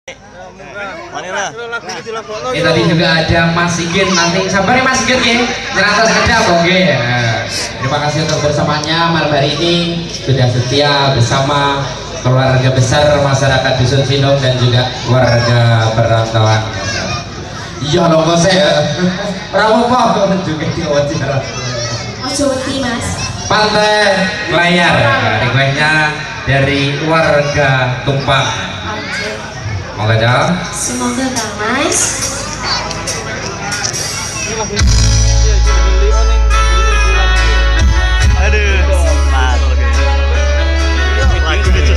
Ini tadi juga ada Mas Sigit, nanti sabar ya Mas Sigit ya, nyerata saja oke. Terima kasih untuk bersamanya malam hari ini sudah setia bersama keluarga besar masyarakat Dusun Sinung dan juga warga perantauan. Iya loh kok saya Prawowo juga diwawancara. Ojoti Mas. Pantai Layar, requestnya dari warga Tumpang. Moga jalan. Semoga damai. Aduh, pas lagi lucu.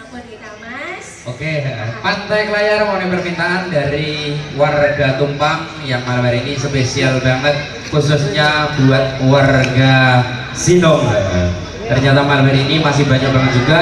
Ampun kita mas. Oke, Pantai Layar mau permintaan dari warga Tumpang yang malam hari ini spesial banget, khususnya buat warga Sinong. Ternyata malam hari ini masih banyak banget juga